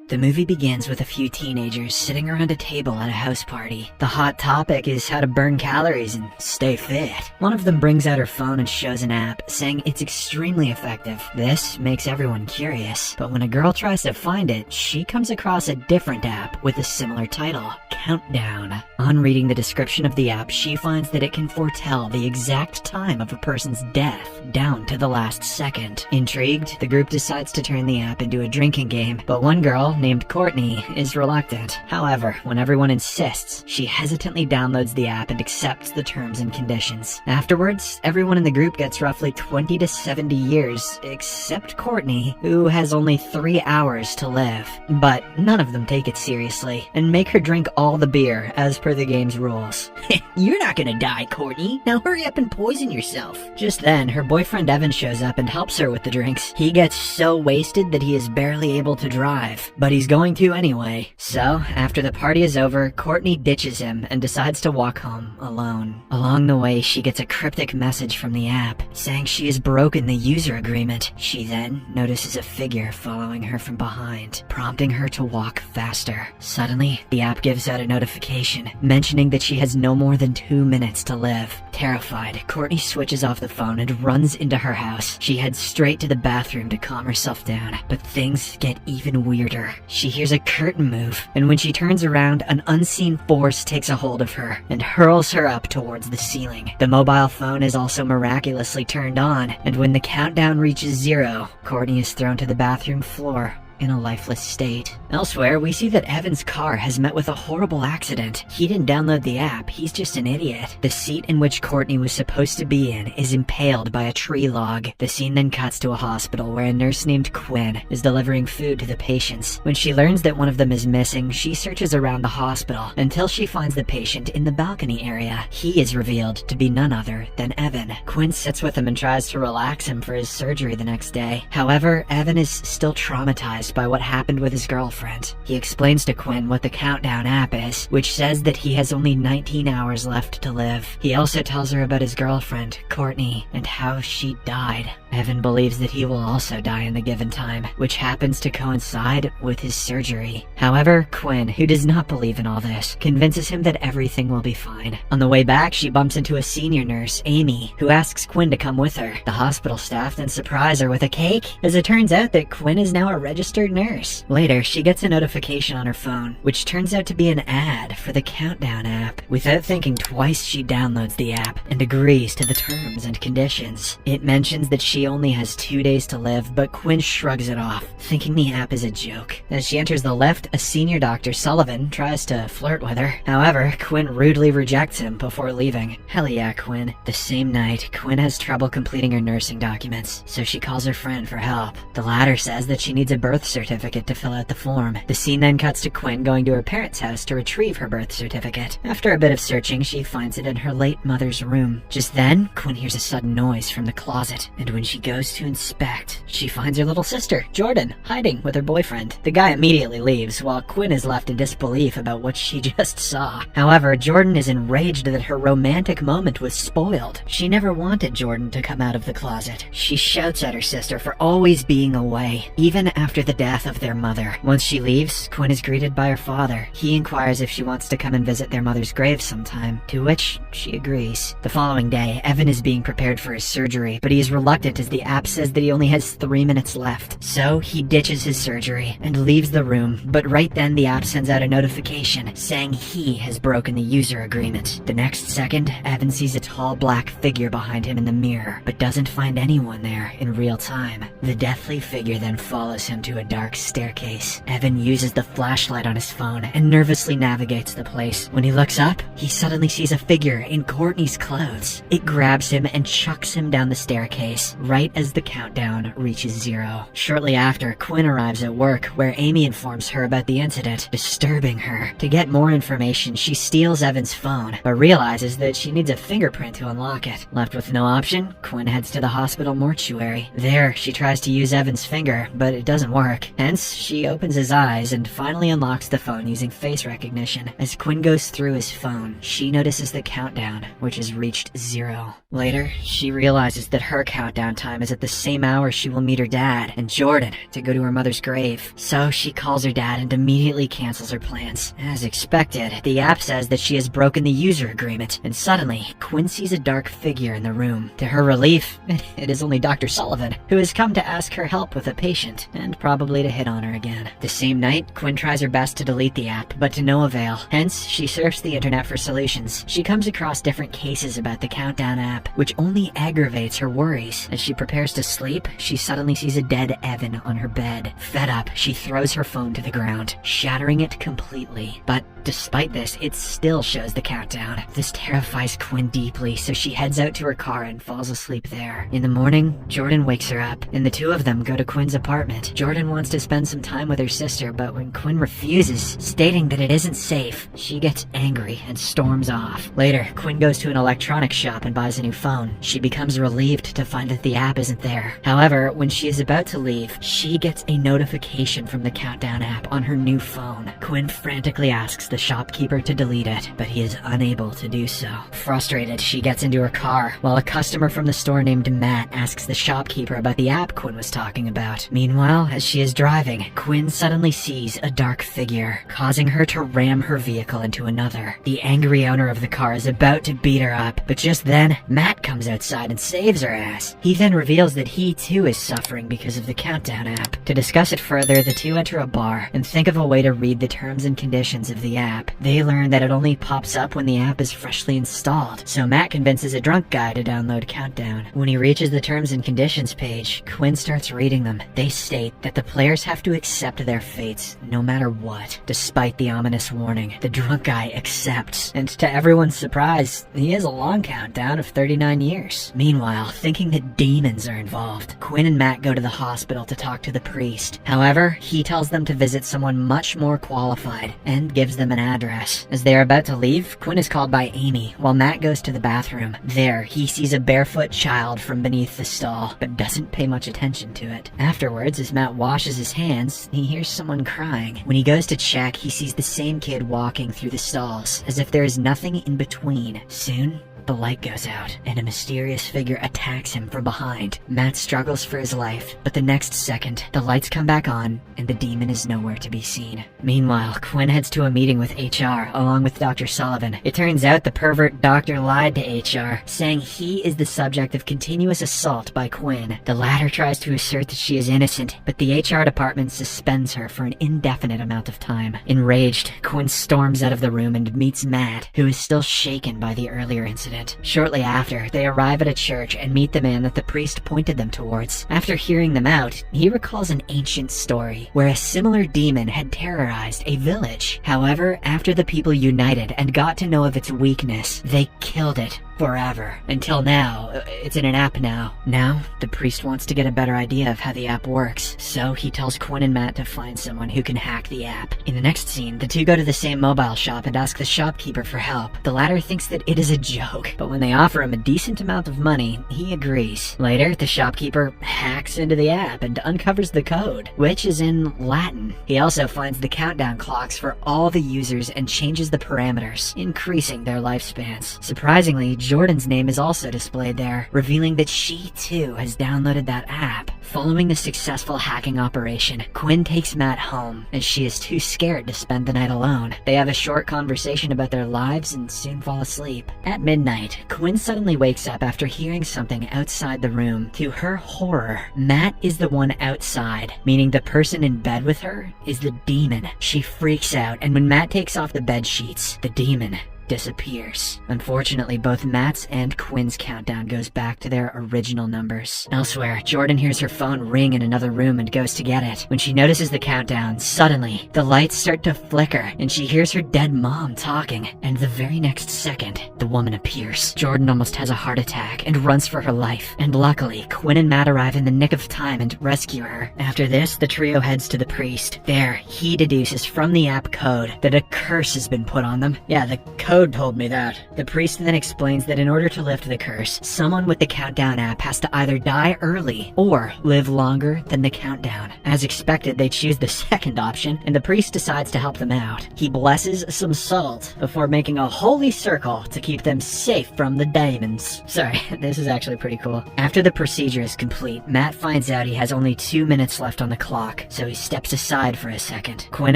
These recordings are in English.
The movie begins with a few teenagers sitting around a table at a house party. The hot topic is how to burn calories and stay fit. One of them brings out her phone and shows an app, saying it's extremely effective. This makes everyone curious, but when a girl tries to find it, she comes across a different app with a similar title, Countdown. On reading the description of the app, she finds that it can foretell the exact time of a person's death, down to the last second. Intrigued, the group decides to turn the app into a drinking game, but one girl, named Courtney, is reluctant. However, when everyone insists, she hesitantly downloads the app and accepts the terms and conditions. Afterwards, everyone in the group gets roughly 20 to 70 years, except Courtney, who has only 3 hours to live. But none of them take it seriously, and make her drink all the beer as per the game's rules. You're not gonna die, Courtney. Now hurry up and poison yourself. Just then, her boyfriend Evan shows up and helps her with the drinks. He gets so wasted that he is barely able to drive, but he's going to anyway. So, after the party is over, Courtney ditches him and decides to walk home alone. Along the way, she gets a cryptic message from the app, saying she has broken the user agreement. She then notices a figure following her from behind, prompting her to walk faster. Suddenly, the app gives out a notification, mentioning that she has no more than 2 minutes to live. Terrified, Courtney switches off the phone and runs into her house. She heads straight to the bathroom to calm herself down, but things get even weirder. She hears a curtain move, and when she turns around, an unseen force takes a hold of her and hurls her up towards the ceiling. The mobile phone is also miraculously turned on, and when the countdown reaches 0, Courtney is thrown to the bathroom floor in a lifeless state. Elsewhere, we see that Evan's car has met with a horrible accident. He didn't download the app, he's just an idiot. The seat in which Courtney was supposed to be in is impaled by a tree log. The scene then cuts to a hospital where a nurse named Quinn is delivering food to the patients. When she learns that one of them is missing, she searches around the hospital until she finds the patient in the balcony area. He is revealed to be none other than Evan. Quinn sits with him and tries to relax him for his surgery the next day. However, Evan is still traumatized by what happened with his girlfriend. He explains to Quinn what the Countdown app is, which says that he has only 19 hours left to live. He also tells her about his girlfriend, Courtney, and how she died. Evan believes that he will also die in the given time, which happens to coincide with his surgery. However, Quinn, who does not believe in all this, convinces him that everything will be fine. On the way back, she bumps into a senior nurse, Amy, who asks Quinn to come with her. The hospital staff then surprise her with a cake, as it turns out that Quinn is now a registered nurse. Later, she gets a notification on her phone, which turns out to be an ad for the Countdown app. Without thinking twice, she downloads the app and agrees to the terms and conditions. It mentions that she only has 2 days to live, but Quinn shrugs it off, thinking the app is a joke. As she enters the lift, a senior doctor, Sullivan, tries to flirt with her. However, Quinn rudely rejects him before leaving. Hell yeah, Quinn. The same night, Quinn has trouble completing her nursing documents, so she calls her friend for help. The latter says that she needs a birth certificate to fill out the form. The scene then cuts to Quinn going to her parents' house to retrieve her birth certificate. After a bit of searching, she finds it in her late mother's room. Just then, Quinn hears a sudden noise from the closet, and when she goes to inspect, she finds her little sister, Jordan, hiding with her boyfriend. The guy immediately leaves, while Quinn is left in disbelief about what she just saw. However, Jordan is enraged that her romantic moment was spoiled. She never wanted Jordan to come out of the closet. She shouts at her sister for always being away, even after the death of their mother. Once she leaves, Quinn is greeted by her father. He inquires if she wants to come and visit their mother's grave sometime, to which she agrees. The following day, Evan is being prepared for his surgery, but he is reluctant as the app says that he only has 3 minutes left. So he ditches his surgery and leaves the room, but right then the app sends out a notification saying he has broken the user agreement. The next second, Evan sees a tall black figure behind him in the mirror, but doesn't find anyone there in real time. The deathly figure then follows him to a dark staircase. Evan uses the flashlight on his phone and nervously navigates the place. When he looks up, he suddenly sees a figure in Courtney's clothes. It grabs him and chucks him down the staircase, right as the countdown reaches 0. Shortly after, Quinn arrives at work, where Amy informs her about the incident, disturbing her. To get more information, she steals Evan's phone, but realizes that she needs a fingerprint to unlock it. Left with no option, Quinn heads to the hospital mortuary. There, she tries to use Evan's finger, but it doesn't work. Hence, she opens his eyes and finally unlocks the phone using face recognition. As Quinn goes through his phone, she notices the countdown, which has reached 0. Later, she realizes that her countdown time is at the same hour she will meet her dad and Jordan to go to her mother's grave. So she calls her dad and immediately cancels her plans. As expected, the app says that she has broken the user agreement, and suddenly, Quinn sees a dark figure in the room. To her relief, it is only Dr. Sullivan, who has come to ask her help with a patient, and probably to hit on her again. The same night, Quinn tries her best to delete the app, but to no avail. Hence, she surfs the internet for solutions. She comes across different cases about the Countdown app, which only aggravates her worries. As she prepares to sleep, she suddenly sees a dead Evan on her bed. Fed up, she throws her phone to the ground, shattering it completely. But despite this, it still shows the countdown. This terrifies Quinn deeply, so she heads out to her car and falls asleep there. In the morning, Jordan wakes her up, and the two of them go to Quinn's apartment. Jordan wants to spend some time with her sister, but when Quinn refuses, stating that it isn't safe, she gets angry and storms off. Later, Quinn goes to an electronics shop and buys a new phone. She becomes relieved to find that the app isn't there. However, when she is about to leave, she gets a notification from the Countdown app on her new phone. Quinn frantically asks the shopkeeper to delete it, but he is unable to do so. Frustrated, she gets into her car, while a customer from the store named Matt asks the shopkeeper about the app Quinn was talking about. Meanwhile, as she is driving, Quinn suddenly sees a dark figure, causing her to ram her vehicle into another. The angry owner of the car is about to beat her up, but just then, Matt comes outside and saves her ass. He then reveals that he too is suffering because of the Countdown app. To discuss it further, the two enter a bar and think of a way to read the terms and conditions of the app. They learn that it only pops up when the app is freshly installed, so Matt convinces a drunk guy to download Countdown. When he reaches the terms and conditions page, Quinn starts reading them. They state that the players have to accept their fates no matter what. Despite the ominous warning, the drunk guy accepts, and to everyone's surprise, he has a long countdown of 39 years. Meanwhile, thinking that demons are involved, Quinn and Matt go to the hospital to talk to the priest. However, he tells them to visit someone much more qualified and gives them an address. As they are about to leave, Quinn is called by Amy, while Matt goes to the bathroom. There, he sees a barefoot child from beneath the stall, but doesn't pay much attention to it. Afterwards, as Matt washes his hands, he hears someone crying. When he goes to check, he sees the same kid walking through the stalls, as if there is nothing in between. Soon, the light goes out, and a mysterious figure attacks him from behind. Matt struggles for his life, but the next second, the lights come back on, and the demon is nowhere to be seen. Meanwhile, Quinn heads to a meeting with HR, along with Dr. Sullivan. It turns out the pervert doctor lied to HR, saying he is the subject of continuous assault by Quinn. The latter tries to assert that she is innocent, but the HR department suspends her for an indefinite amount of time. Enraged, Quinn storms out of the room and meets Matt, who is still shaken by the earlier incident. Shortly after, they arrive at a church and meet the man that the priest pointed them towards. After hearing them out, he recalls an ancient story where a similar demon had terrorized a village. However, after the people united and got to know of its weakness, they killed it forever. Until now, it's in an app now. Now, the priest wants to get a better idea of how the app works, so he tells Quinn and Matt to find someone who can hack the app. In the next scene, the two go to the same mobile shop and ask the shopkeeper for help. The latter thinks that it is a joke, but when they offer him a decent amount of money, he agrees. Later, the shopkeeper hacks into the app and uncovers the code, which is in Latin. He also finds the countdown clocks for all the users and changes the parameters, increasing their lifespans. Surprisingly, Jordan's name is also displayed there, revealing that she too has downloaded that app. Following the successful hacking operation, Quinn takes Matt home, as she is too scared to spend the night alone. They have a short conversation about their lives and soon fall asleep. At midnight, Quinn suddenly wakes up after hearing something outside the room. To her horror, Matt is the one outside, meaning the person in bed with her is the demon. She freaks out, and when Matt takes off the bed sheets, the demon disappears. Unfortunately, both Matt's and Quinn's countdown goes back to their original numbers. Elsewhere, Jordan hears her phone ring in another room and goes to get it. When she notices the countdown, suddenly, the lights start to flicker and she hears her dead mom talking, and the very next second, the woman appears. Jordan almost has a heart attack and runs for her life, and luckily, Quinn and Matt arrive in the nick of time and rescue her. After this, the trio heads to the priest. There, he deduces from the app code that a curse has been put on them. Yeah, the code Toad told me that. The priest then explains that in order to lift the curse, someone with the Countdown app has to either die early or live longer than the countdown. As expected, they choose the second option, and the priest decides to help them out. He blesses some salt before making a holy circle to keep them safe from the demons. Sorry, this is actually pretty cool. After the procedure is complete, Matt finds out he has only 2 minutes left on the clock, so he steps aside for a second. Quinn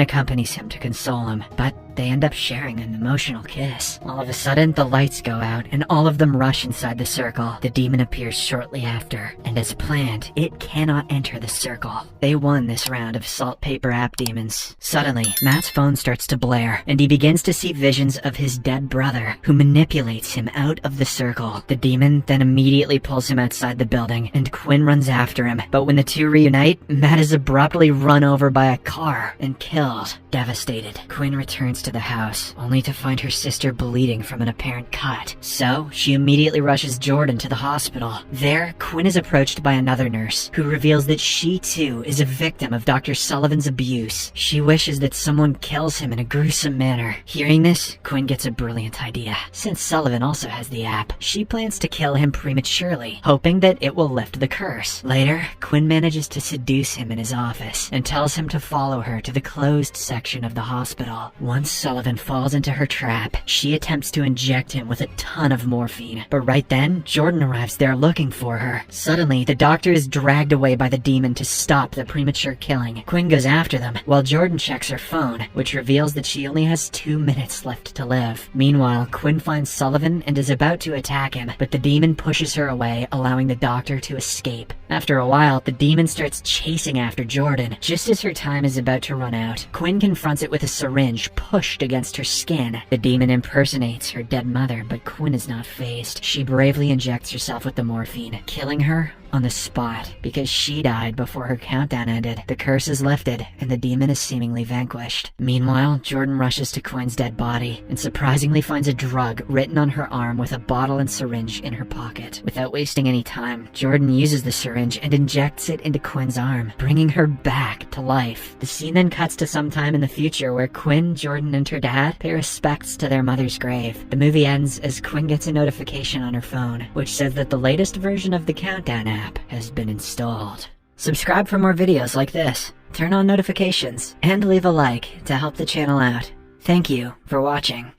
accompanies him to console him, but they end up sharing an emotional kiss. All of a sudden, the lights go out, and all of them rush inside the circle. The demon appears shortly after, and as planned, it cannot enter the circle. They won this round of saltpaper app demons. Suddenly, Matt's phone starts to blare, and he begins to see visions of his dead brother, who manipulates him out of the circle. The demon then immediately pulls him outside the building, and Quinn runs after him. But when the two reunite, Matt is abruptly run over by a car and killed. Devastated, Quinn returns to the house, only to find her sister bleeding from an apparent cut. So, she immediately rushes Jordan to the hospital. There, Quinn is approached by another nurse, who reveals that she too is a victim of Dr. Sullivan's abuse. She wishes that someone kills him in a gruesome manner. Hearing this, Quinn gets a brilliant idea. Since Sullivan also has the app, she plans to kill him prematurely, hoping that it will lift the curse. Later, Quinn manages to seduce him in his office, and tells him to follow her to the closed section of the hospital. Once Sullivan falls into her trap, she attempts to inject him with a ton of morphine. But right then, Jordan arrives there looking for her. Suddenly, the doctor is dragged away by the demon to stop the premature killing. Quinn goes after them, while Jordan checks her phone, which reveals that she only has 2 minutes left to live. Meanwhile, Quinn finds Sullivan and is about to attack him, but the demon pushes her away, allowing the doctor to escape. After a while, the demon starts chasing after Jordan. Just as her time is about to run out, Quinn confronts it with a syringe pushed against her skin. The demon impersonates her dead mother, but Quinn is not fazed. She bravely injects herself with the morphine, killing her on the spot. Because she died before her countdown ended, the curse is lifted, and the demon is seemingly vanquished. Meanwhile, Jordan rushes to Quinn's dead body, and surprisingly finds a drug written on her arm with a bottle and syringe in her pocket. Without wasting any time, Jordan uses the syringe and injects it into Quinn's arm, bringing her back to life. The scene then cuts to some time in the future where Quinn, Jordan, and her dad pay respects to their mother's grave. The movie ends as Quinn gets a notification on her phone, which says that the latest version of the Countdown app has been installed. Subscribe for more videos like this, turn on notifications, and leave a like to help the channel out. Thank you for watching.